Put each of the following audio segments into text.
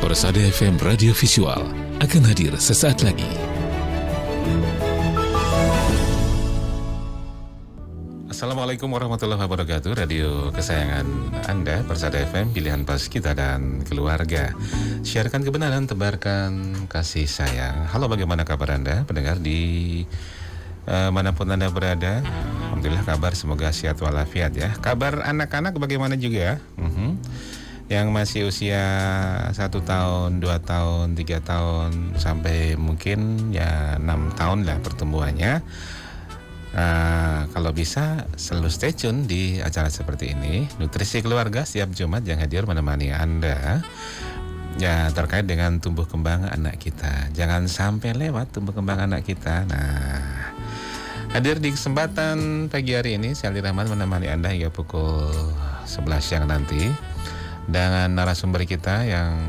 Persada FM Radio Visual akan hadir sesaat lagi. Assalamualaikum warahmatullahi wabarakatuh. Radio kesayangan Anda, Persada FM, pilihan pas kita dan keluarga. Siarkan kebenaran, tebarkan kasih sayang. Halo, bagaimana kabar Anda, pendengar di manapun Anda berada? Alhamdulillah kabar semoga sehat walafiat ya. Kabar anak-anak bagaimana juga? Yang masih usia 1 tahun, 2 tahun, 3 tahun, sampai mungkin ya 6 tahun lah pertumbuhannya. Kalau bisa selalu stay tune di acara seperti ini, Nutrisi Keluarga setiap Jumat yang hadir menemani Anda ya terkait dengan tumbuh kembang anak kita. Jangan sampai lewat tumbuh kembang anak kita. Nah, hadir di kesempatan pagi hari ini saya Ali Rahman menemani Anda hingga pukul 11 siang nanti dengan narasumber kita yang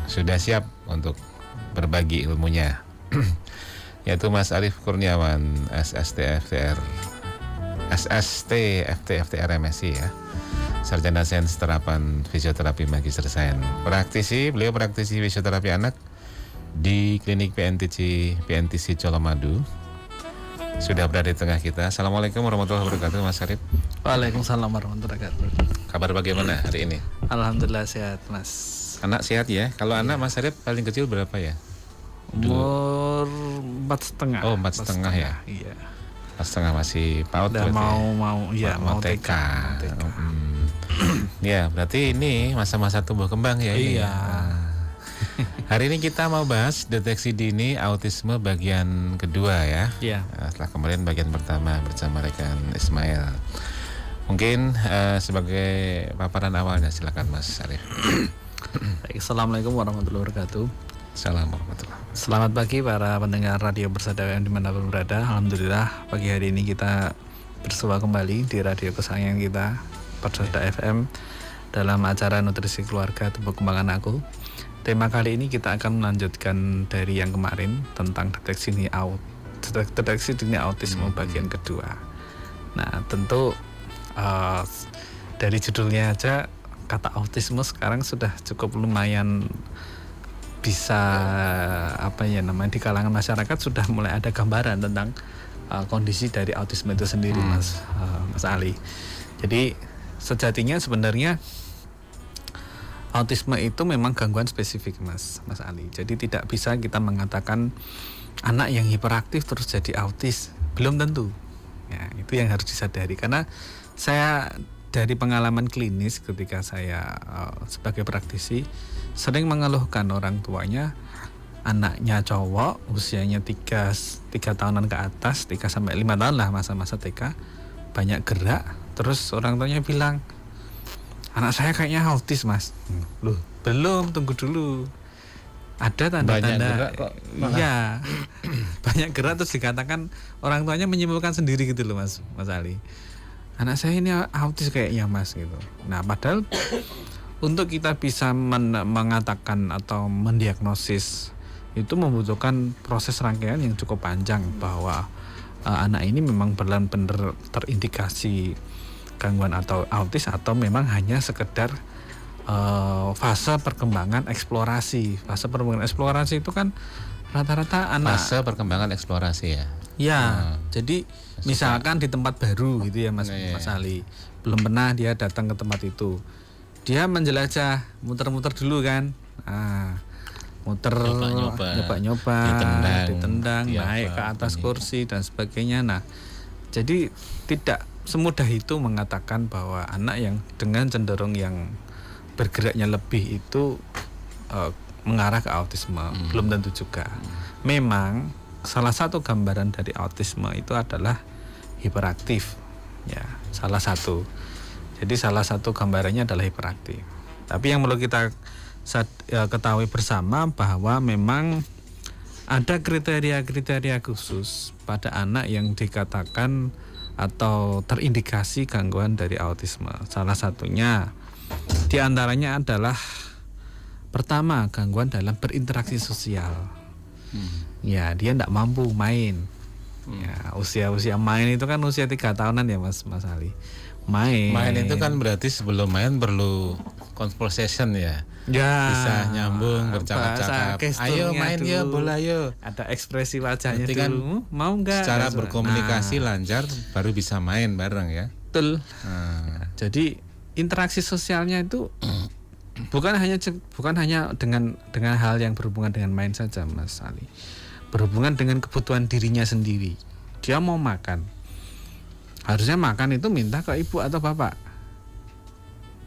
sudah siap untuk berbagi ilmunya. Yaitu Mas Arief Kurniawan, SST FTR MSc ya, Sarjana Sains Terapan Fisioterapi Magister Sains. Beliau praktisi fisioterapi anak di Klinik PNTC Colomadu. Sudah berada di tengah kita. Assalamualaikum warahmatullahi wabarakatuh, Mas Arief. Waalaikumsalam warahmatullahi wabarakatuh. Kabar bagaimana hari ini? Alhamdulillah sehat, Mas. Anak sehat ya? Kalau anak Mas Arief paling kecil berapa ya? Umur 4,5. Oh, 4,5 ya? Iya. 4,5 masih PAUD. Udah mau TK. Ya, berarti ini masa-masa tumbuh kembang ya. Iya. Hari ini kita mau bahas deteksi dini autisme bagian kedua ya. Iya. Setelah kemarin bagian pertama bersama rekan Ismail. Mungkin sebagai paparan awalnya silakan Mas Arief. Assalamualaikum warahmatullahi wabarakatuh. Assalamualaikum. Selamat pagi para pendengar Radio Persada FM dimanapun berada. Alhamdulillah pagi hari ini kita bersua kembali di radio kesayangan kita Persada FM dalam acara Nutrisi Keluarga Tumbuh Kembang Anakku. Tema kali ini kita akan melanjutkan dari yang kemarin tentang deteksi dini autisme bagian kedua. Nah, tentu dari judulnya aja kata autisme sekarang sudah cukup lumayan bisa di kalangan masyarakat sudah mulai ada gambaran tentang kondisi dari autisme itu sendiri, Mas Ali. Jadi sejatinya sebenarnya autisme itu memang gangguan spesifik, Mas Ali. Jadi tidak bisa kita mengatakan anak yang hiperaktif terus jadi autis, belum tentu. Ya, itu yang harus disadari karena saya dari pengalaman klinis ketika saya sebagai praktisi sering mengeluhkan orang tuanya anaknya cowok usianya 3 tahunan ke atas, 3 sampai 5 tahun lah masa-masa TK, banyak gerak, terus orang tuanya bilang anak saya kayaknya autis, Mas. Loh, belum, tunggu dulu. Ada tanda-tanda. Iya. Banyak gerak terus dikatakan orang tuanya menyimpulkan sendiri gitu loh, Mas Ali. Anak saya ini autis kayaknya, Mas, gitu. Nah, padahal untuk kita bisa mengatakan atau mendiagnosis itu membutuhkan proses rangkaian yang cukup panjang bahwa anak ini memang benar-benar terindikasi gangguan atau autis atau memang hanya sekedar fase perkembangan eksplorasi. Fase perkembangan eksplorasi itu kan rata-rata anak fase perkembangan eksplorasi ya. Ya, jadi misalkan di tempat baru gitu ya, Mas Ali. Belum pernah dia datang ke tempat itu. Dia menjelajah, muter-muter dulu kan. Muter, nyoba-nyoba, ditendang, naik ke atas kursi dan sebagainya. Nah, jadi tidak semudah itu mengatakan bahwa anak yang dengan cenderung yang bergeraknya lebih itu mengarah ke autisme. Belum tentu juga. Memang salah satu gambaran dari autisme itu adalah hiperaktif. Ya, salah satu. Jadi salah satu gambarannya adalah hiperaktif. Tapi yang perlu kita ketahui bersama bahwa memang ada kriteria-kriteria khusus pada anak yang dikatakan atau terindikasi gangguan dari autisme. Salah satunya diantaranya adalah pertama gangguan dalam berinteraksi sosial. Ya, dia tidak mampu main. Ya, usia main itu kan usia 3 tahunan ya Mas Ali. Main itu kan berarti sebelum main perlu conversation ya. Ya, Bisa nyambung, bercakap-cakap. bahasa Ayo gesturnya main ya dulu. bola yo. Ada ekspresi wajahnya Berarti kan dulu. Mau nggak? Secara Nah, berkomunikasi lancar baru bisa main bareng ya. betul. Nah, Jadi interaksi sosialnya itu bukan hanya dengan hal yang berhubungan dengan main saja, Mas Ali. Berhubungan dengan kebutuhan dirinya sendiri. Dia mau makan. Harusnya makan itu minta ke ibu atau bapak.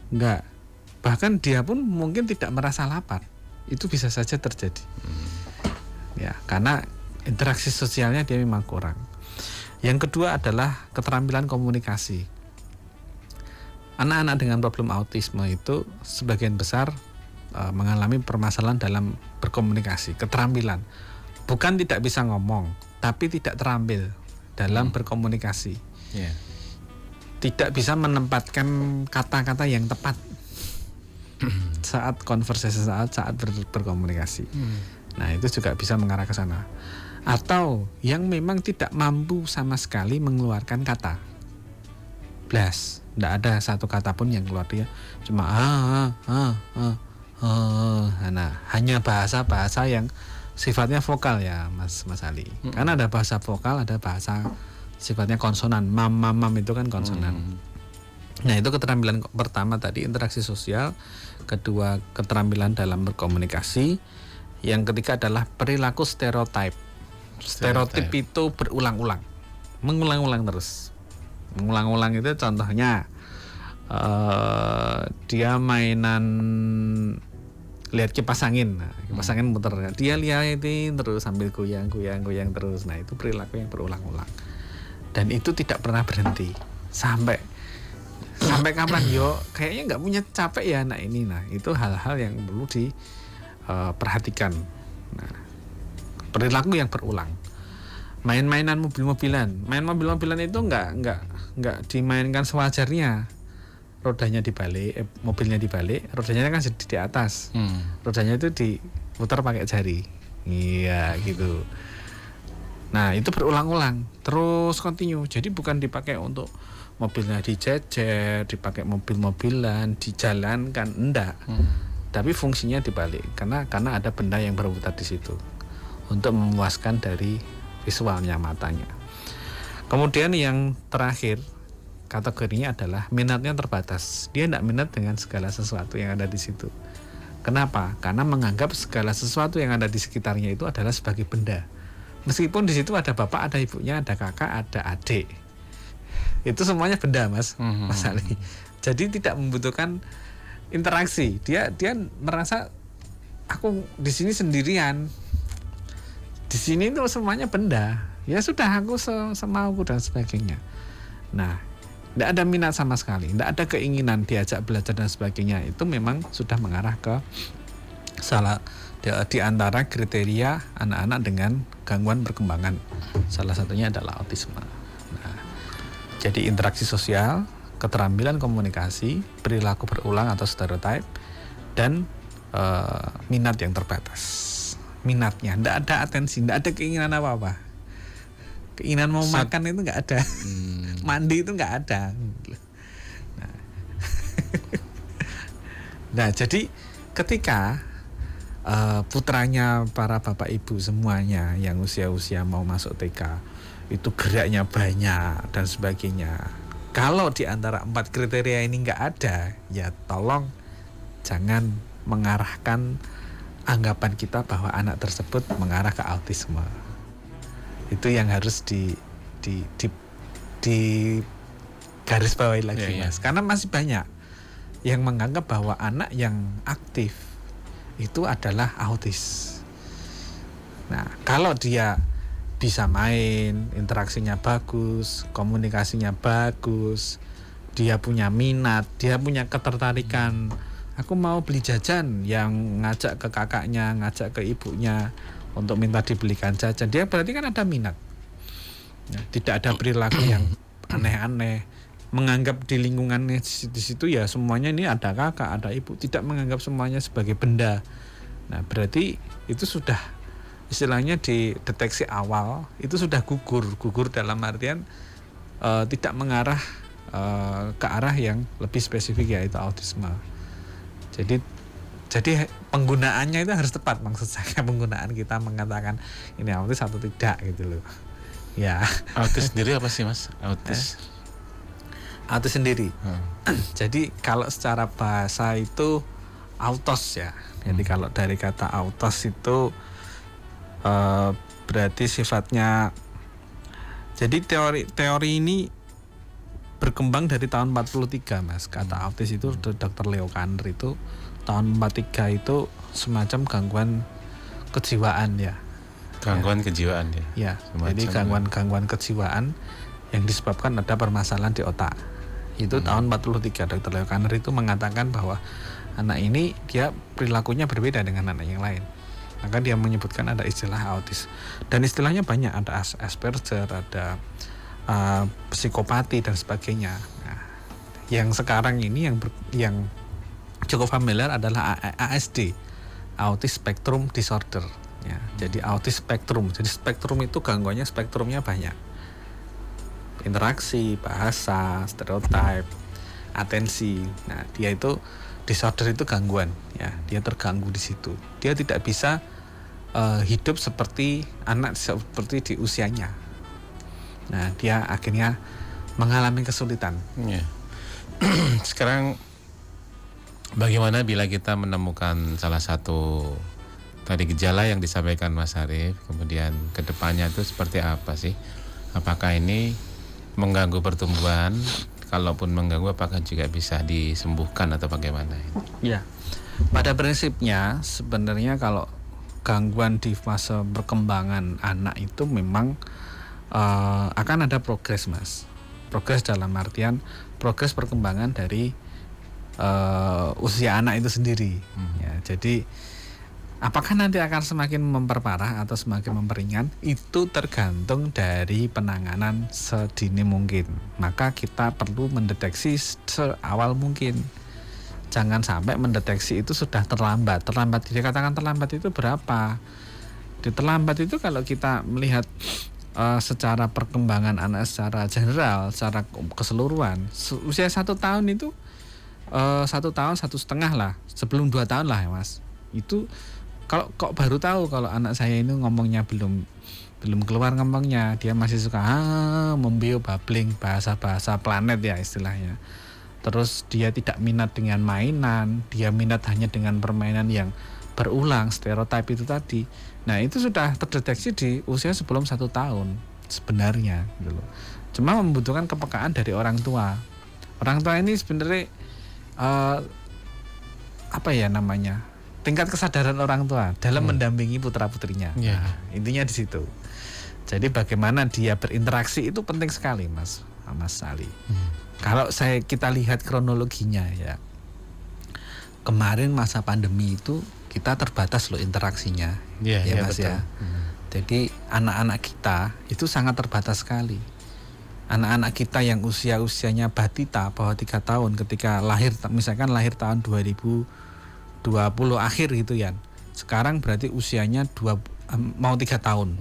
Enggak. Bahkan dia pun mungkin tidak merasa lapar. Itu bisa saja terjadi. Ya, karena interaksi sosialnya dia memang kurang. Yang kedua adalah keterampilan komunikasi. Anak-anak dengan problem autisme itu sebagian besar mengalami permasalahan dalam berkomunikasi, keterampilan. Bukan tidak bisa ngomong, tapi tidak terampil dalam berkomunikasi. yeah. Tidak bisa menempatkan kata-kata yang tepat saat konversasi, saat berkomunikasi. Nah, itu juga bisa mengarah ke sana. Atau yang memang tidak mampu sama sekali mengeluarkan kata. Blas, tidak ada satu kata pun yang keluar dia. Cuma nah, hanya bahasa-bahasa yang sifatnya vokal ya, Mas Ali. Karena ada bahasa vokal, ada bahasa sifatnya konsonan. Mam itu kan konsonan. Nah, itu keterampilan pertama tadi, interaksi sosial. Kedua, keterampilan dalam berkomunikasi. Yang ketiga adalah perilaku stereotip. Stereotip itu berulang-ulang, mengulang-ulang terus. Mengulang-ulang itu contohnya dia mainan lihat kipas angin. Nah, kipas angin muter. Dia liatin terus sambil goyang terus. Nah, itu perilaku yang berulang-ulang. Dan itu tidak pernah berhenti sampai kapan yo kayaknya nggak punya capek ya anak ini. Nah, itu hal-hal yang perlu diperhatikan. Nah, perilaku yang berulang. Main-mainan mobil-mobilan. Main mobil-mobilan itu nggak dimainkan sewajarnya. Rodanya dibalik, mobilnya dibalik, rodanya kan di atas. Rodanya itu diputar pakai jari. Iya, gitu. Nah, itu berulang-ulang, terus continue. Jadi bukan dipakai untuk mobilnya dijejer, dipakai mobil-mobilan, dijalankan, enggak. Tapi fungsinya dibalik karena ada benda yang berputar di situ untuk memuaskan dari visualnya, matanya. Kemudian yang terakhir kategorinya adalah minatnya terbatas. Dia tidak minat dengan segala sesuatu yang ada di situ. Kenapa? Karena menganggap segala sesuatu yang ada di sekitarnya itu adalah sebagai benda. Meskipun di situ ada bapak, ada ibunya, ada kakak, ada adik. Itu semuanya benda, Mas Ali. Jadi tidak membutuhkan interaksi. Dia merasa aku di sini sendirian. Di sini itu semuanya benda. Ya sudah, aku semauku dan sebagainya. Nah, tidak ada minat sama sekali, tidak ada keinginan diajak belajar dan sebagainya. Itu memang sudah mengarah ke salah di antara kriteria anak-anak dengan gangguan perkembangan. Salah satunya adalah autisme. Nah, jadi interaksi sosial, keterampilan komunikasi, perilaku berulang atau stereotip, dan minat yang terbatas. Minatnya, tidak ada atensi, tidak ada keinginan apa-apa. Keinginan mau makan itu nggak ada. Mandi itu nggak ada. Nah, jadi ketika putranya para bapak ibu semuanya yang usia-usia mau masuk TK itu geraknya banyak dan sebagainya. Kalau di antara 4 kriteria ini nggak ada, ya tolong jangan mengarahkan anggapan kita bahwa anak tersebut mengarah ke autisme. Itu yang harus di garis bawahi lagi, Mas. Karena masih banyak yang menganggap bahwa anak yang aktif itu adalah autis. Nah, kalau dia bisa main, interaksinya bagus, komunikasinya bagus, dia punya minat, dia punya ketertarikan. Aku mau beli jajan, yang ngajak ke kakaknya, ngajak ke ibunya untuk minta dibelikan jajan. Dia berarti kan ada minat. Nah, tidak ada perilaku yang aneh-aneh. Menganggap di lingkungannya di situ ya semuanya ini ada kakak, ada ibu, tidak menganggap semuanya sebagai benda. Nah, berarti itu sudah istilahnya di deteksi awal itu sudah gugur dalam artian tidak mengarah ke arah yang lebih spesifik, yaitu autisme. Jadi penggunaannya itu harus tepat, maksud saya penggunaan kita mengatakan ini autis atau tidak gitu loh. Ya. Autis sendiri apa sih Mas? Autis. Autis sendiri. Jadi kalau secara bahasa itu autos ya. Jadi kalau dari kata autos itu berarti sifatnya. Jadi teori ini berkembang dari tahun 43 Mas. Kata autis itu Dr. Leo Kanner itu tahun 43 itu semacam gangguan kejiwaan ya. Gangguan kejiwaan ya. Ya. Jadi gangguan kejiwaan yang disebabkan ada permasalahan di otak. Itu tahun 43 Dr. Leo Kanner itu mengatakan bahwa anak ini dia perilakunya berbeda dengan anak yang lain. Maka dia menyebutkan ada istilah autis. Dan istilahnya banyak, ada Asperger, ada psikopati dan sebagainya. Nah, yang sekarang ini yang cukup familiar adalah ASD, Autism Spectrum Disorder. Ya, jadi autis spektrum. Jadi spektrum itu gangguannya spektrumnya banyak. Interaksi, bahasa, stereotip, atensi. Nah, dia itu disorder itu gangguan. Ya, dia terganggu di situ. Dia tidak bisa hidup seperti anak seperti di usianya. Nah, dia akhirnya mengalami kesulitan. Ya. Sekarang bagaimana bila kita menemukan salah satu tadi gejala yang disampaikan Mas Arief, kemudian kedepannya itu seperti apa sih? Apakah ini mengganggu pertumbuhan? Kalaupun mengganggu, apakah juga bisa disembuhkan atau bagaimana? Ya, pada prinsipnya sebenarnya kalau gangguan di fase perkembangan anak itu memang akan ada progres Mas. Progres dalam artian progres perkembangan dari usia anak itu sendiri. Ya, jadi apakah nanti akan semakin memperparah atau semakin memperingan itu tergantung dari penanganan sedini mungkin. Maka kita perlu mendeteksi seawal mungkin. Jangan sampai mendeteksi itu sudah terlambat. Terlambat, dikatakan terlambat itu berapa? Di terlambat itu kalau kita melihat secara perkembangan anak secara general, secara keseluruhan, usia 1 tahun itu 1 tahun 1,5 lah, sebelum 2 tahun lah ya Mas. Itu kalau kok baru tahu kalau anak saya ini ngomongnya belum keluar ngomongnya, dia masih suka membio babbling bahasa planet ya istilahnya. Terus dia tidak minat dengan mainan, dia minat hanya dengan permainan yang berulang, stereotip itu tadi. Nah, itu sudah terdeteksi di usia sebelum 1 tahun sebenarnya gitu loh. Cuma membutuhkan kepekaan dari orang tua. Orang tua ini sebenarnya apa ya namanya? Tingkat kesadaran orang tua dalam mendampingi putra-putrinya. Yeah. Nah, intinya di situ. Jadi bagaimana dia berinteraksi itu penting sekali Mas Ali. Kalau kita lihat kronologinya ya. Kemarin masa pandemi itu kita terbatas loh interaksinya. Ya Mas betul. Ya. Jadi anak-anak kita itu sangat terbatas sekali. Anak-anak kita yang usianya batita bawah 3 tahun ketika lahir, misalkan lahir tahun 2020 akhir gitu ya. Sekarang berarti usianya mau 3 tahun.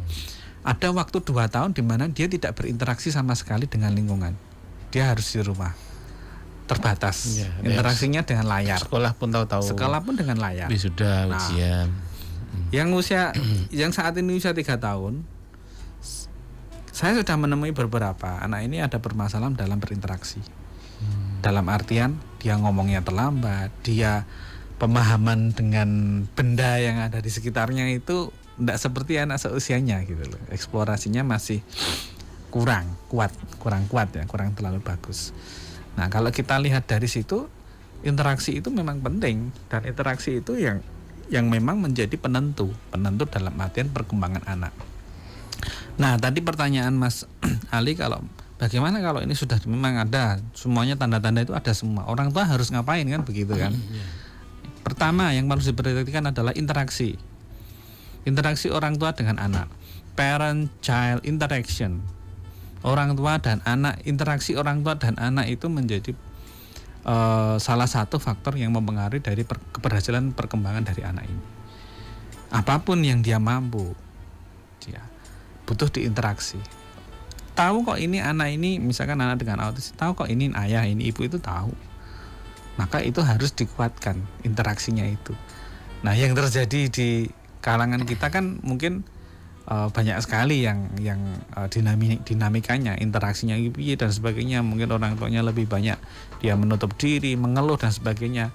Ada waktu 2 tahun di mana dia tidak berinteraksi sama sekali dengan lingkungan. Dia harus di rumah. Terbatas. Ya, interaksinya dengan layar. Sekolah pun tahu-tahu. Sekolah pun dengan layar. Sudah ujian. Yang saat ini usia 3 tahun, saya sudah menemui beberapa anak ini ada permasalahan dalam berinteraksi. Dalam artian dia ngomongnya terlambat, dia pemahaman dengan benda yang ada di sekitarnya itu tidak seperti anak seusianya gitu loh. Eksplorasinya masih kurang kuat ya, kurang terlalu bagus. Nah, kalau kita lihat dari situ, interaksi itu memang penting, dan interaksi itu yang memang menjadi penentu dalam artian perkembangan anak. Nah, tadi pertanyaan Mas Ali, kalau bagaimana kalau ini sudah memang ada semuanya, tanda-tanda itu ada semua, orang tua harus ngapain kan begitu kan? Pertama yang harus diperhatikan adalah interaksi orang tua dengan anak, parent child interaction. Orang tua dan anak, interaksi orang tua dan anak itu menjadi salah satu faktor yang mempengaruhi dari keberhasilan perkembangan dari anak ini. Apapun yang dia mampu, dia butuh diinteraksi. Tahu kok ini anak ini, misalkan anak dengan autis, tahu kok ini ayah, ini ibu, itu tahu. maka itu harus dikuatkan interaksinya itu. Nah, yang terjadi di kalangan kita kan mungkin banyak sekali yang dinamikanya, interaksinya dan sebagainya. Mungkin orang tuanya lebih banyak, dia menutup diri, mengeluh dan sebagainya.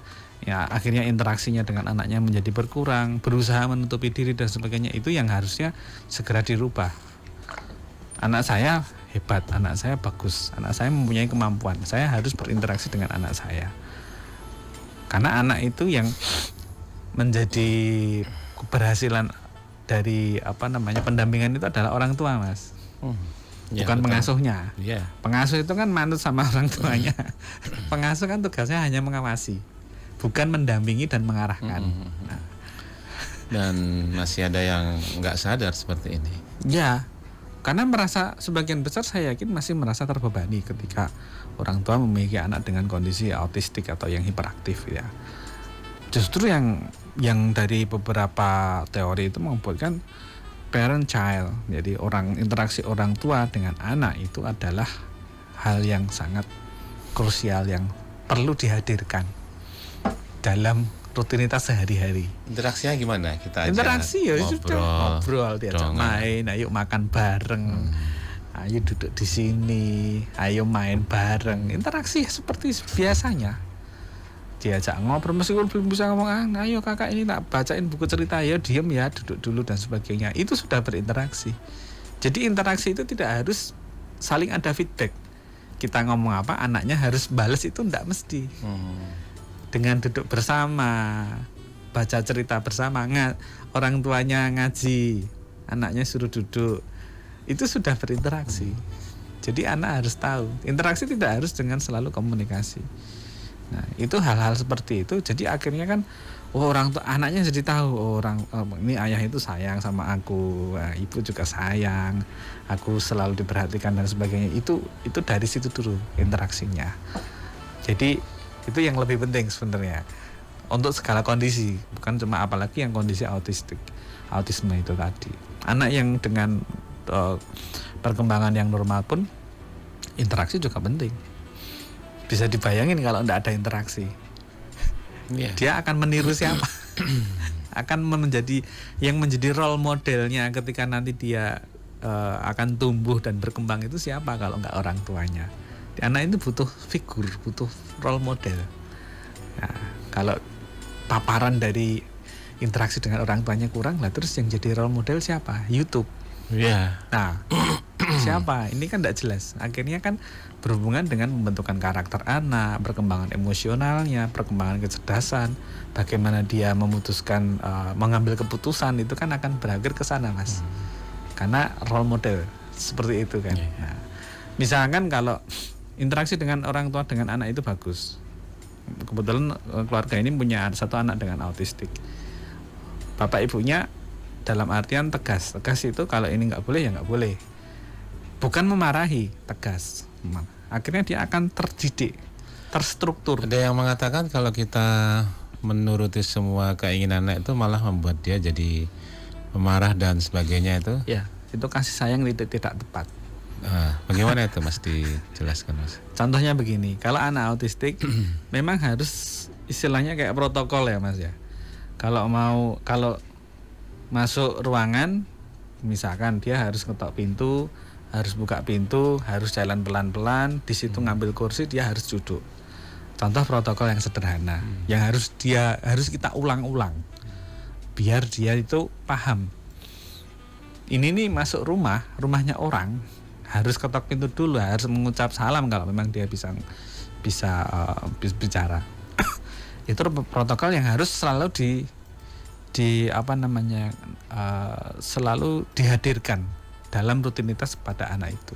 Ya, akhirnya interaksinya dengan anaknya menjadi berkurang, berusaha menutupi diri dan sebagainya. Itu yang harusnya segera dirubah. Anak saya hebat, anak saya bagus, anak saya mempunyai kemampuan. Saya harus berinteraksi dengan anak saya. Karena anak itu yang menjadi keberhasilan dari pendampingan itu adalah orang tua, Mas. Bukan pengasuhnya. Pengasuh itu kan manut sama orang tuanya. Pengasuh kan tugasnya hanya mengawasi, bukan mendampingi dan mengarahkan. Nah. Dan masih ada yang nggak sadar seperti ini. Ya, karena sebagian besar saya yakin masih merasa terbebani ketika orang tua memiliki anak dengan kondisi autistik atau yang hiperaktif ya. Justru yang dari beberapa teori itu mengumpulkan parent child, jadi interaksi orang tua dengan anak itu adalah hal yang sangat krusial yang perlu dihadirkan dalam rutinitas sehari-hari. Interaksinya gimana? Kita interaksi ya ngobrol, diajak main, ayo makan bareng, ayo duduk di sini, ayo main bareng. Interaksi seperti biasanya. Diajak ngobrol meskipun belum bisa ngomong, ayo kakak ini tak bacain buku cerita, ya diem ya, duduk dulu dan sebagainya. Itu sudah berinteraksi. Jadi interaksi itu tidak harus saling ada feedback. Kita ngomong apa, anaknya harus balas, itu tidak mesti. Dengan duduk bersama, baca cerita bersama, orang tuanya ngaji, anaknya suruh duduk, itu sudah berinteraksi. Jadi anak harus tahu, interaksi tidak harus dengan selalu komunikasi. Nah, itu hal-hal seperti itu. Jadi akhirnya kan orang tua anaknya jadi tahu, ini ayah itu sayang sama aku, ibu juga sayang, aku selalu diperhatikan dan sebagainya. Itu dari situ dulu interaksinya. Jadi itu yang lebih penting sebenarnya untuk segala kondisi, bukan cuma apalagi yang kondisi autisme itu tadi. Anak yang dengan perkembangan yang normal pun interaksi juga penting. Bisa dibayangin kalau tidak ada interaksi, dia akan meniru siapa? Akan menjadi role modelnya ketika nanti dia akan tumbuh dan berkembang itu siapa kalau nggak orang tuanya? Anak itu butuh figur, butuh role model. Nah, kalau paparan dari interaksi dengan orang tuanya kurang, lah terus yang jadi role model siapa? YouTube. Nah, siapa? Ini kan tidak jelas. Akhirnya kan berhubungan dengan pembentukan karakter anak, perkembangan emosionalnya, perkembangan kecerdasan, bagaimana dia memutuskan mengambil keputusan, itu kan akan berakhir ke sana, Mas. Karena role model seperti itu kan. Nah, misalkan kalau interaksi dengan orang tua dengan anak itu bagus. Kebetulan keluarga ini punya satu anak dengan autistik. Bapak ibunya dalam artian tegas. Tegas itu kalau ini nggak boleh ya nggak boleh. Bukan memarahi, tegas. Akhirnya dia akan terdidik, terstruktur. Ada yang mengatakan kalau kita menuruti semua keinginan anak itu malah membuat dia jadi pemarah dan sebagainya itu. Ya, itu kasih sayang tidak tepat. Bagaimana itu Mas, dijelaskan Mas? Contohnya begini, kalau anak autistik memang harus istilahnya kayak protokol ya Mas ya. Kalau masuk ruangan, misalkan dia harus ketok pintu, harus buka pintu, harus jalan pelan-pelan, di situ ngambil kursi, dia harus duduk. Contoh protokol yang sederhana, yang harus kita ulang-ulang, biar dia itu paham. Ini nih masuk rumahnya orang, harus ketok pintu dulu, harus mengucap salam kalau memang dia bisa bicara. Itu protokol yang harus selalu selalu dihadirkan dalam rutinitas pada anak itu.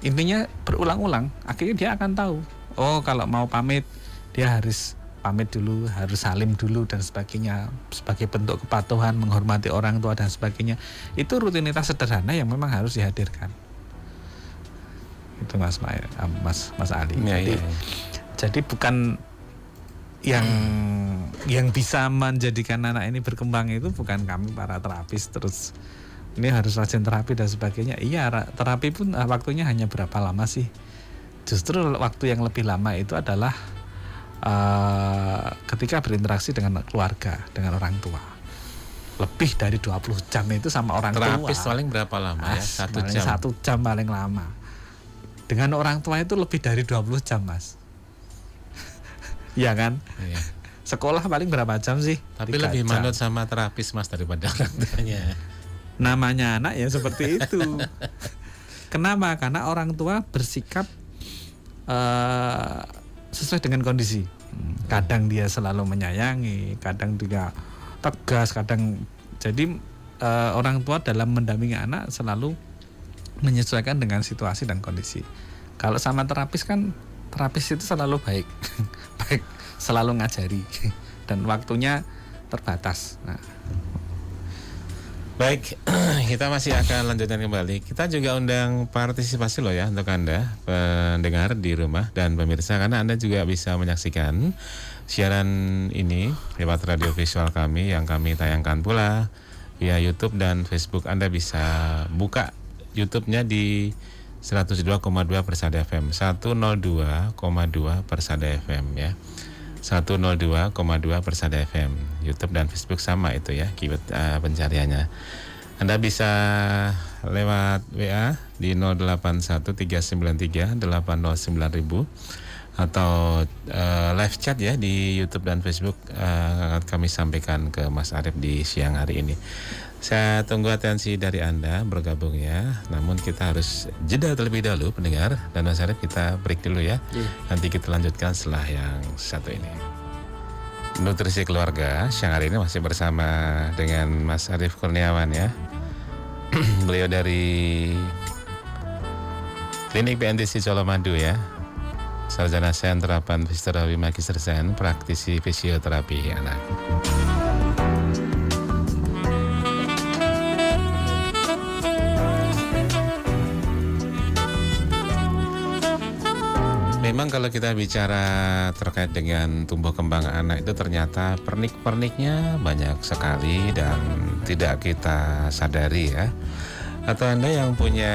Intinya berulang-ulang, akhirnya dia akan tahu. Oh, kalau mau pamit dia harus pamit dulu, harus salim dulu dan sebagainya, sebagai bentuk kepatuhan, menghormati orang tua dan sebagainya. Itu rutinitas sederhana yang memang harus dihadirkan. Itu Mas Ali. Jadi bukan yang bisa menjadikan anak ini berkembang itu bukan kami para terapis terus ini harus rajin terapi dan sebagainya. Iya, terapi pun waktunya hanya berapa lama sih? Justru waktu yang lebih lama itu adalah ketika berinteraksi dengan keluarga, dengan orang tua. Lebih dari 20 jam itu sama orang Terapis tua. paling berapa lama ya? 1 jam. 1 jam paling lama. Dengan orang tua itu lebih dari 20 jam, Mas. Iya kan? Iya. Sekolah paling berapa jam sih? Tapi 3 lebih jam. manut sama terapis Mas daripada orang tuanya. Namanya anak ya seperti itu. Kenapa? Karena orang tua bersikap sesuai dengan kondisi. Kadang dia selalu menyayangi, kadang dia tegas, kadang jadi orang tua dalam mendampingi anak selalu menyesuaikan dengan situasi dan kondisi. Kalau sama terapis kan, terapis itu selalu baik, baik, selalu ngajari dan waktunya terbatas. Nah. Baik, kita masih akan lanjutkan kembali. Kita juga undang partisipasi loh ya untuk Anda pendengar di rumah dan pemirsa, karena Anda juga bisa menyaksikan siaran ini lewat radio visual kami yang kami tayangkan pula via YouTube dan Facebook. Anda bisa buka YouTube-nya di 102,2 Persada FM, 102,2 Persada FM ya. 102,2 Persada FM. YouTube dan Facebook sama itu ya keyword pencariannya. Anda bisa lewat WA di 081393809000 atau live chat ya di YouTube dan Facebook kami sampaikan ke Mas Arief di siang hari ini. Saya tunggu atensi dari Anda bergabung ya. Namun kita harus jeda terlebih dahulu pendengar. Dan Mas Arief kita break dulu ya. Nanti kita lanjutkan setelah yang satu ini. Nutrisi Keluarga siang hari ini masih bersama dengan Mas Arief Kurniawan ya. Beliau dari Klinik PNTC Colomadu ya. Sarjana Sains Terapan Fisioterapi Magister Sains, praktisi fisioterapi anak. Memang kalau kita bicara terkait dengan tumbuh kembang anak itu ternyata pernik-perniknya banyak sekali dan tidak kita sadari ya. Atau Anda yang punya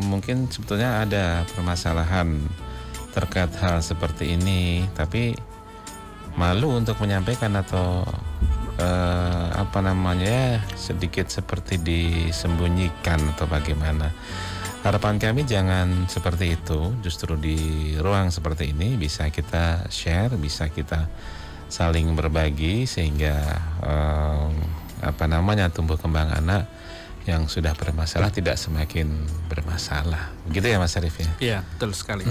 mungkin sebetulnya ada permasalahan terkait hal seperti ini, tapi malu untuk menyampaikan atau sedikit seperti disembunyikan atau bagaimana. Harapan kami jangan seperti itu, justru di ruang seperti ini bisa kita share, bisa kita saling berbagi sehingga tumbuh kembang anak yang sudah bermasalah tidak semakin bermasalah. Begitu ya Mas Arief ya? Iya, betul sekali.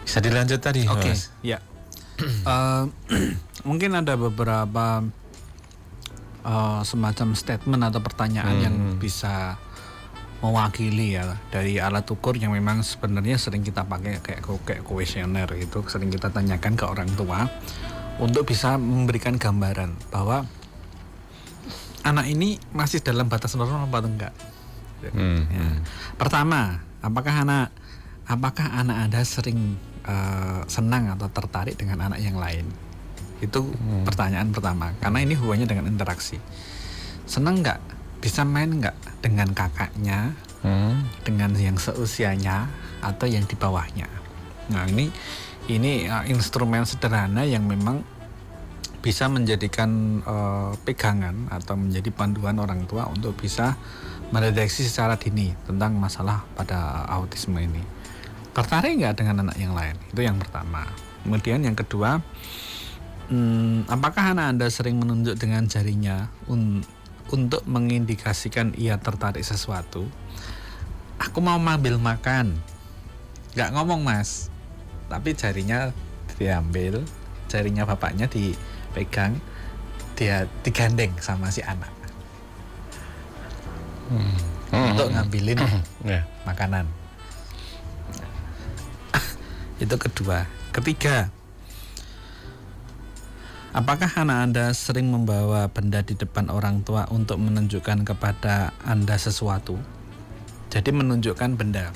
Bisa dilanjut tadi Oke, Mas? ya. Mungkin ada beberapa semacam statement atau pertanyaan yang bisa mewakili ya dari alat ukur yang memang sebenarnya sering kita pakai kayak kuesioner itu, sering kita tanyakan ke orang tua untuk bisa memberikan gambaran bahwa anak ini masih dalam batas normal apa enggak. Ya. Pertama, apakah anak Anda sering senang atau tertarik dengan anak yang lain? Itu pertanyaan pertama, karena ini hubungannya dengan interaksi. Senang nggak? Bisa main nggak dengan kakaknya, dengan yang seusianya atau yang di bawahnya? Nah ini instrumen sederhana yang memang bisa menjadikan pegangan atau menjadi panduan orang tua untuk bisa mendeteksi secara dini tentang masalah pada autisme ini. Tertarik nggak dengan anak yang lain? Itu yang pertama. Kemudian yang kedua, apakah anak Anda sering menunjuk dengan jarinya untuk mengindikasikan ia tertarik sesuatu? Aku mau ambil makan, nggak ngomong Mas, tapi jarinya diambil, jarinya bapaknya dipegang, dia digandeng sama si anak untuk ngambilin makanan. Itu kedua. Ketiga, apakah anak Anda sering membawa benda di depan orang tua untuk menunjukkan kepada Anda sesuatu? Jadi menunjukkan benda.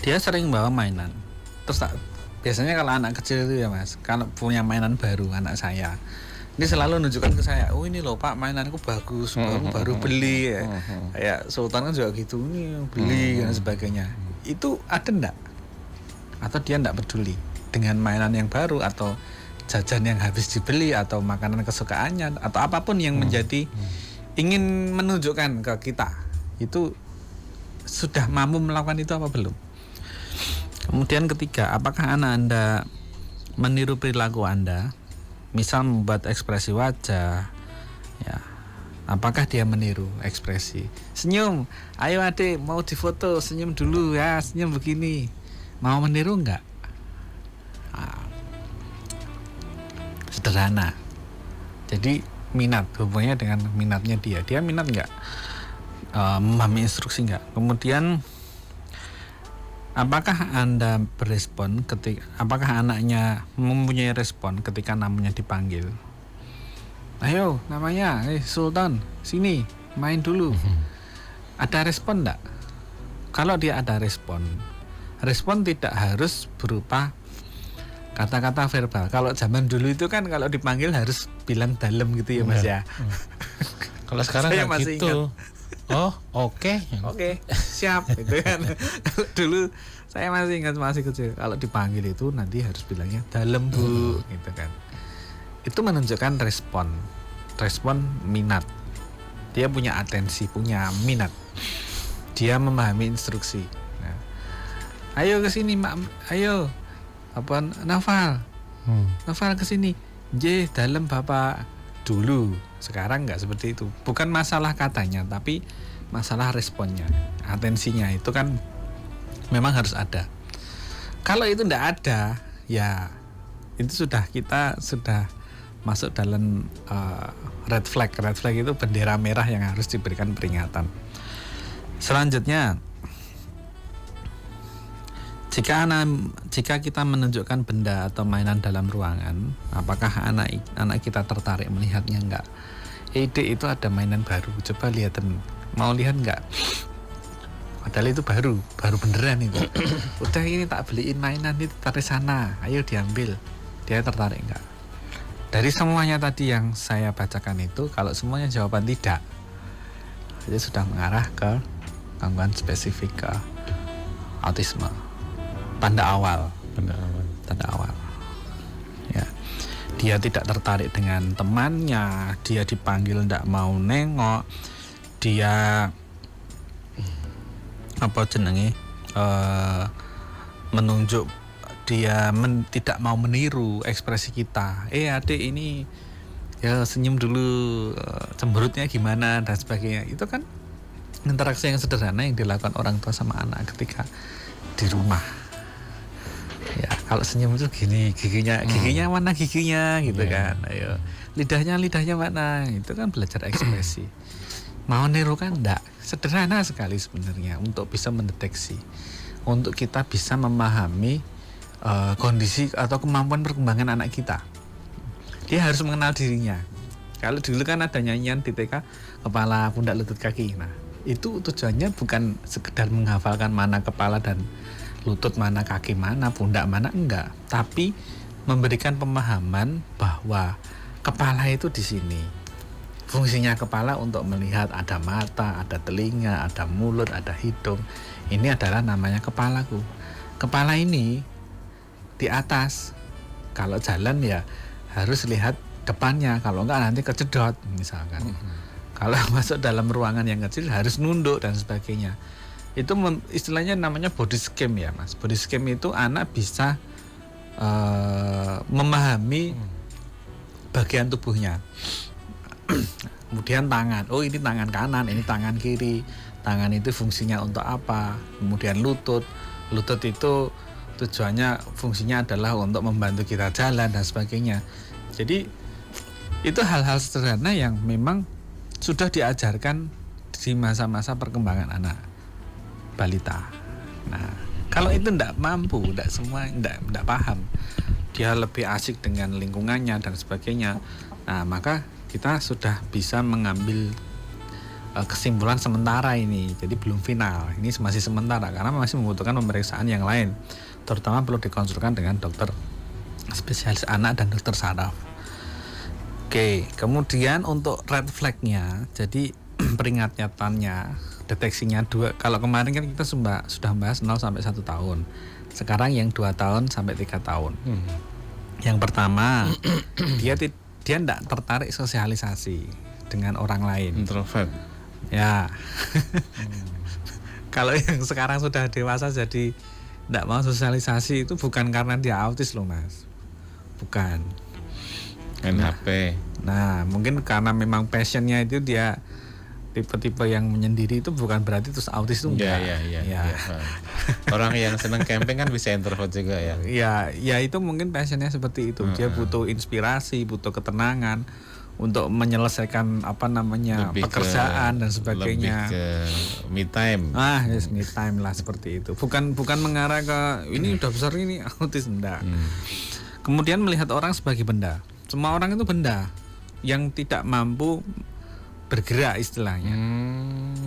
Dia sering bawa mainan. Terus biasanya kalau anak kecil itu ya Mas, kalau punya mainan baru anak saya, ini selalu nunjukkan ke saya, oh ini loh Pak, mainanku bagus, aku baru beli ya. Kayak Sultan kan juga gitu, ini beli dan sebagainya. Itu ada enggak? atau dia tidak peduli dengan mainan yang baru atau jajan yang habis dibeli atau makanan kesukaannya atau apapun yang menjadi ingin menunjukkan ke kita, itu sudah mampu melakukan itu apa belum. Kemudian ketiga, apakah anak Anda meniru perilaku Anda, misal membuat ekspresi wajah, ya, apakah dia meniru ekspresi senyum, ayo adik mau difoto, senyum dulu ya, senyum begini, mau meniru enggak? Sederhana. Jadi minat, hubungannya dengan minatnya dia minat nggak memahami instruksi nggak. Kemudian apakah Anda berespon apakah anaknya mempunyai respon ketika namanya dipanggil, ayo namanya Sultan sini main dulu, ada respon enggak? Kalau dia ada respon tidak harus berupa kata-kata verbal. Kalau zaman dulu itu kan kalau dipanggil harus bilang dalam gitu ya Mas ya. Kalau sekarang Saya nggak masih gitu. Oh, oke. Oke, siap gitu kan. Dulu saya masih ingat, masih kecil. Kalau dipanggil itu nanti harus bilangnya dalam Bu gitu kan. Itu menunjukkan respon minat. Dia punya atensi, punya minat. Dia memahami instruksi. Nah, ayo ke sini Mak, ayo. Apa Nafal? Nafal ke sini. J dalam Bapak. Dulu, sekarang nggak seperti itu. Bukan masalah katanya, tapi masalah responnya, atensinya itu kan memang harus ada. Kalau itu nggak ada, ya itu kita sudah masuk dalam red flag. Red flag itu bendera merah yang harus diberikan peringatan. Selanjutnya, jika kita menunjukkan benda atau mainan dalam ruangan, apakah anak kita tertarik melihatnya enggak? Dek, itu ada mainan baru, coba lihat, mau lihat enggak? Padahal itu baru beneran itu. Udah ini tak beliin mainan itu, tarik sana, ayo diambil. Dia tertarik enggak? Dari semuanya tadi yang saya bacakan itu, kalau semuanya jawaban tidak, itu sudah mengarah ke gangguan spesifik ke autisme. Tanda awal. Ya. Dia tidak tertarik dengan temannya, dia dipanggil tidak mau nengok, dia menunjuk, dia tidak mau meniru ekspresi kita. Adik ini ya senyum dulu, cemberutnya gimana dan sebagainya. Itu kan interaksi yang sederhana yang dilakukan orang tua sama anak ketika di rumah. Ya, kalau senyum itu gini, giginya mana giginya gitu kan. Ayo, lidahnya mana, itu kan belajar ekspresi. Mau niru kan enggak? Sederhana sekali sebenarnya untuk bisa mendeteksi, untuk kita bisa memahami kondisi atau kemampuan perkembangan anak kita. Dia harus mengenal dirinya. Kalau dulu kan ada nyanyian di TK, kepala, pundak, lutut, kaki. Nah, itu tujuannya bukan sekedar menghafalkan mana kepala dan lutut mana, kaki mana, pundak mana, enggak, tapi memberikan pemahaman bahwa kepala itu di sini. Fungsinya kepala untuk melihat, ada mata, ada telinga, ada mulut, ada hidung. Ini adalah namanya kepalaku. Kepala ini di atas. Kalau jalan ya harus lihat depannya, kalau enggak nanti kejedot misalkan. Kalau masuk dalam ruangan yang kecil harus nunduk dan sebagainya. Itu istilahnya namanya body scan ya Mas. Body scan itu anak bisa memahami bagian tubuhnya. Kemudian tangan, oh ini tangan kanan, ini tangan kiri, tangan itu fungsinya untuk apa. Kemudian lutut itu tujuannya, fungsinya adalah untuk membantu kita jalan dan sebagainya. Jadi itu hal-hal sederhana yang memang sudah diajarkan di masa-masa perkembangan anak balita. Nah, kalau itu tidak mampu, tidak paham, dia lebih asik dengan lingkungannya dan sebagainya. Nah, maka kita sudah bisa mengambil kesimpulan sementara ini. Jadi belum final. Ini masih sementara karena masih membutuhkan pemeriksaan yang lain. Terutama perlu dikonsulkan dengan dokter spesialis anak dan dokter saraf. Oke, kemudian untuk red flag-nya, jadi peringatannya, deteksinya 2. Kalau kemarin kan kita sudah bahas 0 sampai 1 tahun. Sekarang yang 2 tahun sampai 3 tahun. Yang pertama, dia tidak tertarik sosialisasi dengan orang lain. Introvert. Ya. Kalau yang sekarang sudah dewasa jadi tidak mau sosialisasi itu bukan karena dia autis loh Mas. Bukan. Main HP. Nah, mungkin karena memang passionnya itu dia tipe-tipe yang menyendiri, itu bukan berarti terus autis itu enggak. Ya. Orang yang senang camping kan bisa introvert juga ya. Ya itu mungkin passionnya seperti itu. Dia butuh inspirasi, butuh ketenangan untuk menyelesaikan pekerjaan dan sebagainya. Lebih ke me time. Yes, me time lah seperti itu. Bukan mengarah ke ini udah besar ini autis, enggak. Kemudian melihat orang sebagai benda. Semua orang itu benda yang tidak mampu bergerak istilahnya.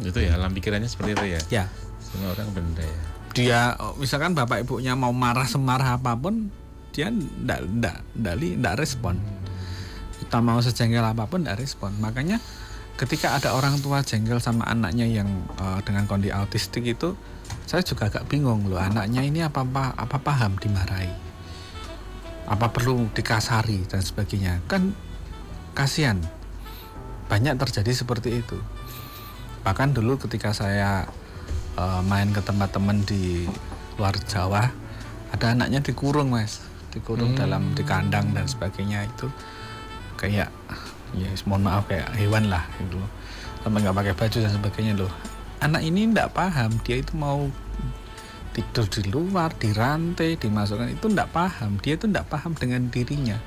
Itu ya, alam pikirannya seperti itu ya. Ya. Semua orang benda ya. Dia misalkan bapak ibunya mau marah semarah apapun, dia enggak respon. Kita mau sejengkel apapun enggak respon. Makanya ketika ada orang tua jengkel sama anaknya yang dengan kondisi autistik itu, saya juga agak bingung loh, anaknya ini apa paham dimarahi? Apa perlu dikasari dan sebagainya? Kan kasihan. Banyak terjadi seperti itu. Bahkan dulu ketika saya main ke tempat teman di luar Jawa, ada anaknya dikurung Mas, dikurung di kandang dan sebagainya, itu kayak mohon maaf kayak hewan lah gitu, sampai nggak pakai baju dan sebagainya loh. Anak ini nggak paham, dia itu mau tidur di luar, dirantai, dimasukkan, itu nggak paham. Dia itu nggak paham dengan dirinya.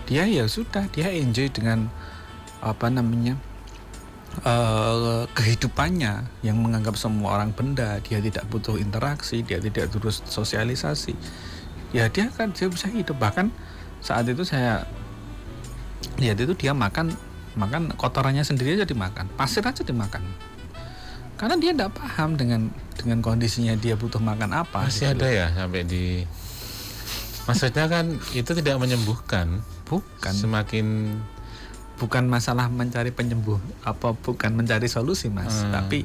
Dia ya sudah, dia enjoy dengan kehidupannya yang menganggap semua orang benda. Dia tidak butuh interaksi, dia tidak terus sosialisasi. Ya dia bisa hidup. Bahkan saat itu saya lihat itu dia makan kotorannya sendiri aja dimakan, pasir aja dimakan. Karena dia tidak paham dengan kondisinya dia butuh makan apa. Masih gitu. Ada ya sampai di. Maksudnya kan itu tidak menyembuhkan. Bukan. Bukan masalah mencari penyembuh bukan mencari solusi Mas, tapi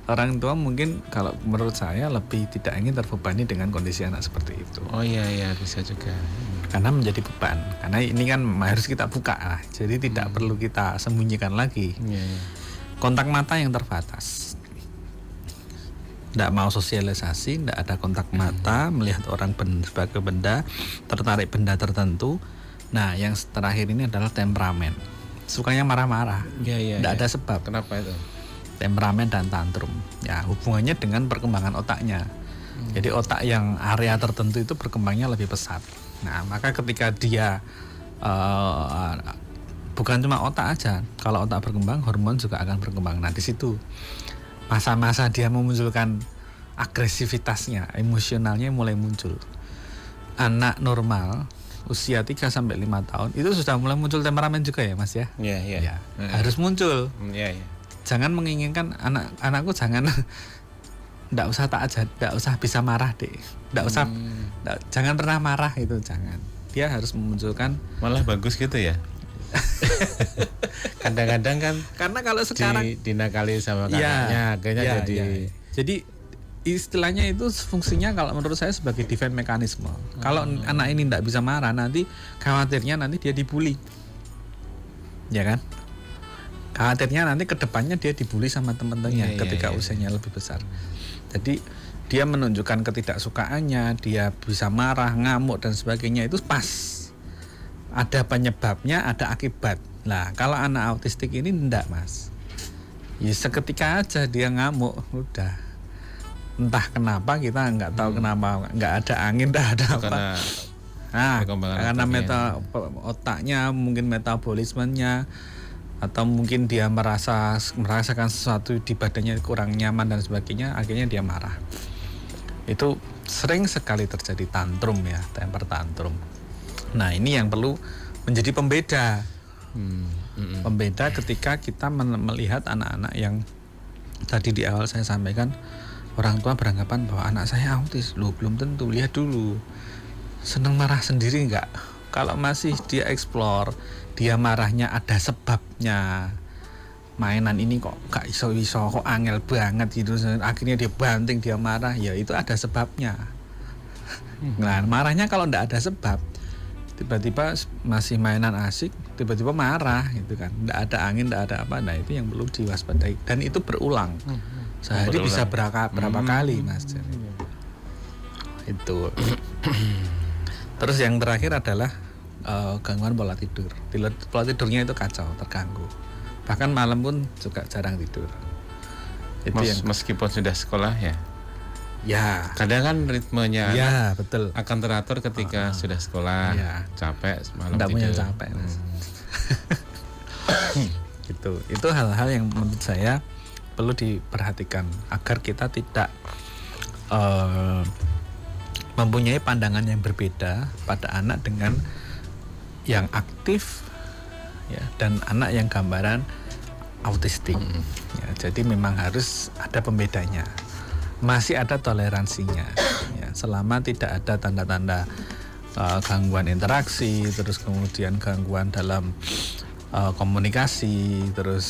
orang tua mungkin kalau menurut saya lebih tidak ingin terbebani dengan kondisi anak seperti itu. Oh iya bisa juga. Karena menjadi beban. Karena ini kan harus kita buka lah. Jadi tidak perlu kita sembunyikan lagi. Kontak mata yang terbatas. Tidak mau sosialisasi, tidak ada kontak mata, melihat orang sebagai benda, tertarik benda tertentu. Nah, yang terakhir ini adalah temperamen. Sukanya marah-marah. Tidak ada sebab. Kenapa itu? Temperamen dan tantrum. Ya, hubungannya dengan perkembangan otaknya. Jadi otak yang area tertentu itu berkembangnya lebih pesat. Nah, maka ketika dia bukan cuma otak aja, kalau otak berkembang, hormon juga akan berkembang. Nah, di situ masa-masa dia memunculkan agresivitasnya, emosionalnya mulai muncul. Anak normal usia 3 sampai 5 tahun itu sudah mulai muncul temperamen juga ya Mas ya? Iya. Harus muncul. Iya. Jangan menginginkan anakku jangan enggak usah enggak usah bisa marah deh. Jangan pernah marah, itu jangan. Dia harus memunculkan, malah bagus gitu ya. Kadang-kadang kan karena kalau sekarang dinakali sama kakaknya akhirnya jadi istilahnya itu fungsinya kalau menurut saya sebagai defense mekanisme. Kalau anak ini tidak bisa marah, nanti khawatirnya nanti dia dibully, ya kan? Khawatirnya nanti kedepannya dia dibully sama teman-temannya ketika usianya lebih besar. Jadi dia menunjukkan ketidaksukaannya, dia bisa marah, ngamuk dan sebagainya, itu pas. Ada penyebabnya, ada akibat. Nah, kalau anak autistik ini enggak Mas. Ya seketika aja dia ngamuk, udah. Entah kenapa, kita nggak tahu kenapa, nggak ada angin, nggak ada apa. Karena otaknya, mungkin metabolismenya, atau mungkin dia merasakan sesuatu di badannya kurang nyaman dan sebagainya, akhirnya dia marah. Itu sering sekali terjadi tantrum ya, temper tantrum. Nah, ini yang perlu menjadi pembeda. Pembeda ketika kita melihat anak-anak yang tadi di awal saya sampaikan, orang tua beranggapan bahwa anak saya autis. Loh, belum tentu, lihat dulu. Seneng marah sendiri enggak? Kalau masih dia explore, dia marahnya ada sebabnya. Mainan ini kok gak iso-iso, kok angel banget gitu. Akhirnya dia banting, dia marah, ya itu ada sebabnya. Nah, marahnya kalau ndak ada sebab, tiba-tiba masih mainan asik, tiba-tiba marah gitu kan. Ndak ada angin, ndak ada apa. Nah, itu yang perlu diwaspadai dan itu berulang. Sehari bisa berapa kali, Mas. Itu. Terus yang terakhir adalah gangguan pola tidur. Pola tidurnya itu kacau, terganggu. Bahkan malam pun juga jarang tidur. Itu yang meskipun sudah sekolah ya. ya. Kadang kan ritmenya Ya, betul. akan teratur ketika sudah sekolah. Ya. Capek malam Nggak punya tidur. capek, Mas. Gitu. Itu hal-hal yang menurut saya perlu diperhatikan agar kita tidak mempunyai pandangan yang berbeda pada anak dengan yang aktif ya dan anak yang gambaran autistik. Ya, jadi memang harus ada pembedanya. Masih ada toleransinya. Ya, selama tidak ada tanda-tanda gangguan interaksi, terus kemudian gangguan dalam komunikasi, terus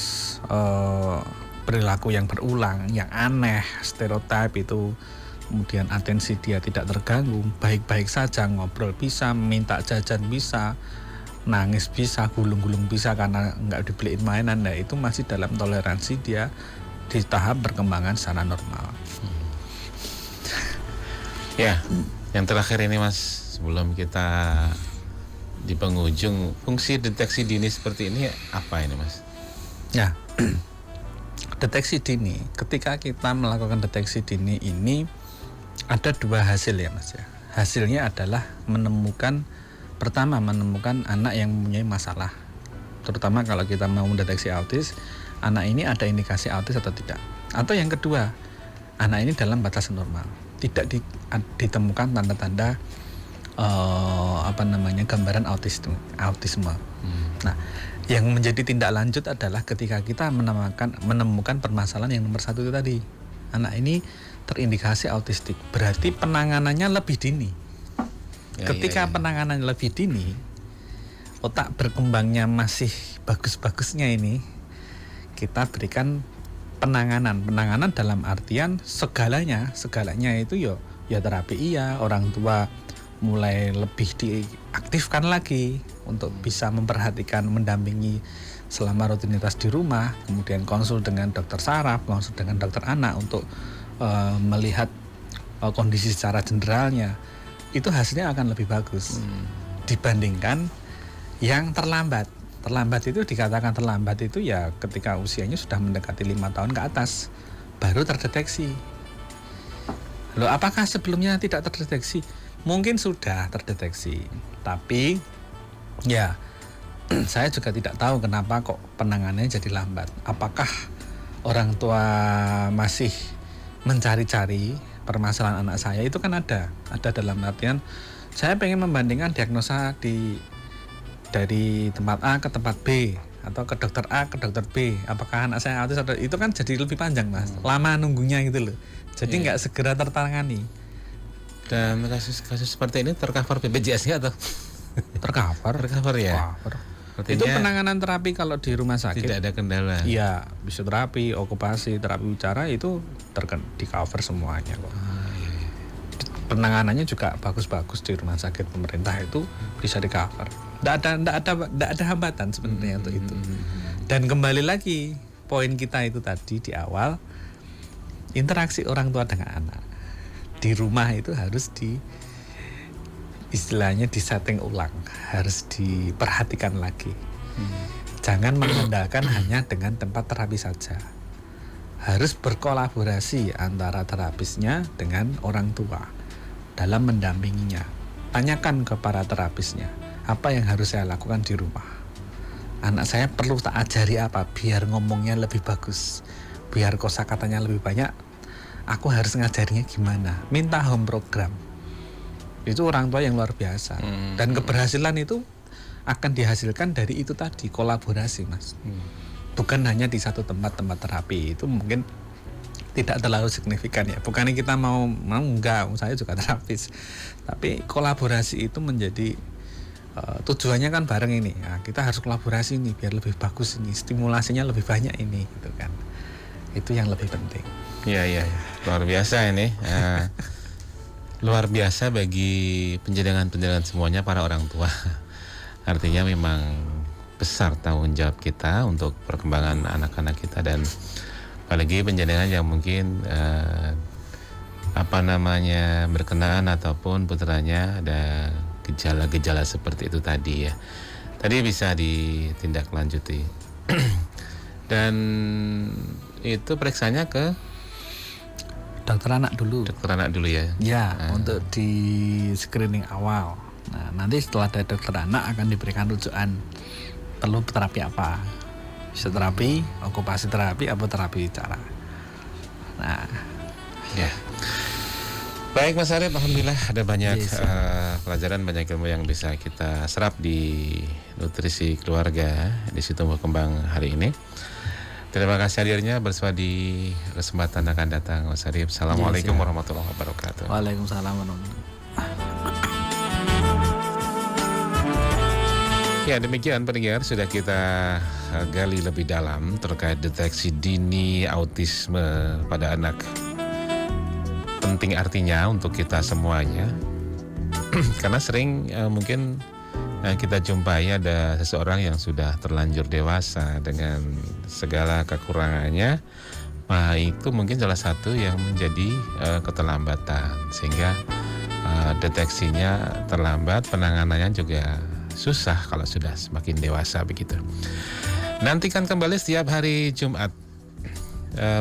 perilaku yang berulang, yang aneh, stereotip itu, kemudian atensi dia tidak terganggu, baik-baik saja, ngobrol bisa, minta jajan bisa, nangis bisa, gulung-gulung bisa karena nggak dibeliin mainan. Nah, itu masih dalam toleransi, dia di tahap perkembangan secara normal. Ya, yang terakhir ini Mas, sebelum kita di penghujung, fungsi deteksi dini seperti ini apa ini Mas? Ya, deteksi dini, ketika kita melakukan deteksi dini ini ada dua hasil ya Mas ya. Hasilnya adalah menemukan anak yang mempunyai masalah. Terutama kalau kita mau mendeteksi autis, anak ini ada indikasi autis atau tidak. Atau yang kedua, anak ini dalam batas normal, tidak ditemukan tanda-tanda gambaran autisme. Nah, yang menjadi tindak lanjut adalah ketika kita menemukan permasalahan yang nomor satu itu tadi, anak ini terindikasi autistik, berarti penanganannya lebih dini. Ketika penanganannya lebih dini, otak berkembangnya masih bagus-bagusnya ini, kita berikan penanganan dalam artian segalanya itu ya terapi iya, orang tua mulai lebih diaktifkan lagi untuk bisa memperhatikan, mendampingi selama rutinitas di rumah, kemudian konsul dengan dokter saraf, konsul dengan dokter anak untuk melihat kondisi secara generalnya. Itu hasilnya akan lebih bagus dibandingkan yang terlambat. Terlambat itu dikatakan terlambat itu ya ketika usianya sudah mendekati 5 tahun ke atas baru terdeteksi. Loh, apakah sebelumnya tidak terdeteksi? Mungkin sudah terdeteksi, tapi ya saya juga tidak tahu kenapa kok penanganannya jadi lambat. Apakah orang tua masih mencari-cari permasalahan anak saya? Itu kan ada dalam artian saya pengen membandingkan diagnosa dari tempat A ke tempat B atau ke dokter A ke dokter B, apakah anak saya autis atau itu kan jadi lebih panjang Mas, lama nunggunya gitu loh, jadi nggak segera tertangani. Dan kasus seperti ini tercover BPJS nggak atau? Tercover ya. Itu penanganan terapi kalau di rumah sakit tidak ada kendala. Iya, fisioterapi, okupasi, terapi bicara itu di cover semuanya kok. Penanganannya juga bagus-bagus di rumah sakit pemerintah itu bisa di cover. Nggak ada hambatan sebenarnya untuk itu. Dan kembali lagi poin kita itu tadi di awal, interaksi orang tua dengan anak di rumah itu harus istilahnya disetting ulang, harus diperhatikan lagi. Jangan mengandalkan hanya dengan tempat terapi saja. Harus berkolaborasi antara terapisnya dengan orang tua dalam mendampinginya. Tanyakan ke para terapisnya, apa yang harus saya lakukan di rumah? Anak saya perlu tak ajari apa biar ngomongnya lebih bagus, biar kosakatanya lebih banyak. Aku harus ngajarinya gimana? Minta home program. Itu orang tua yang luar biasa. Dan keberhasilan itu akan dihasilkan dari itu tadi, kolaborasi Mas. Bukan hanya di satu tempat terapi. Itu mungkin tidak terlalu signifikan ya. Bukannya kita mau enggak, saya juga terapis. Tapi kolaborasi itu menjadi tujuannya kan bareng ini. Nah, kita harus kolaborasi ini biar lebih bagus ini, stimulasinya lebih banyak ini gitu kan. Itu yang lebih penting. Iya, luar biasa ini. luar biasa bagi penjaringan-penjaringan semuanya para orang tua. Artinya memang besar tanggung jawab kita untuk perkembangan anak-anak kita, dan apalagi penjaringan yang mungkin berkenaan ataupun putranya ada gejala-gejala seperti itu tadi ya. Tadi bisa ditindaklanjuti. Dan itu periksanya ke Dokter anak dulu. dokter anak dulu ya. Ya, untuk di screening awal. Nah, nanti setelah dari dokter anak akan diberikan rujukan perlu terapi apa. Fisioterapi, okupasi terapi, atau terapi bicara. Nah, Ya. Baik Mas Arif, alhamdulillah ada banyak Yes. pelajaran, banyak ilmu yang bisa kita serap di nutrisi keluarga di situ tumbuh kembang hari ini. Terima kasih hadirnya bersama di kesempatan akan datang Mas Arif. Assalamualaikum Yes, ya. warahmatullahi wabarakatuh. Waalaikumsalam warahmatullahi wabarakatuh. Ya, demikian pendengar, sudah kita gali lebih dalam terkait deteksi dini autisme pada anak. Penting artinya untuk kita semuanya. Karena sering mungkin kita jumpai ada seseorang yang sudah terlanjur dewasa dengan segala kekurangannya. Nah, itu mungkin salah satu yang menjadi keterlambatan, sehingga deteksinya terlambat, penanganannya juga susah kalau sudah semakin dewasa begitu. Nantikan kembali setiap hari Jumat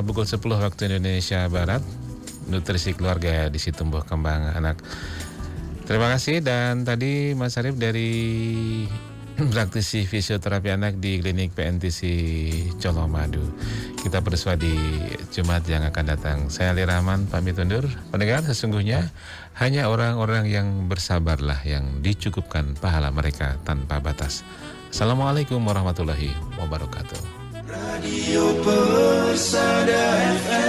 pukul 10 waktu Indonesia Barat, nutrisi keluarga di situ tumbuh kembang anak. Terima kasih. Dan tadi Mas Arif dari praktisi fisioterapi anak di klinik PNTC Colomadu. Kita bersua di Jumat yang akan datang. Saya Ali Rahman pamit undur. Pendengar, sesungguhnya hanya orang-orang yang bersabarlah yang dicukupkan pahala mereka tanpa batas. Assalamualaikum warahmatullahi wabarakatuh. Radio Persada FM.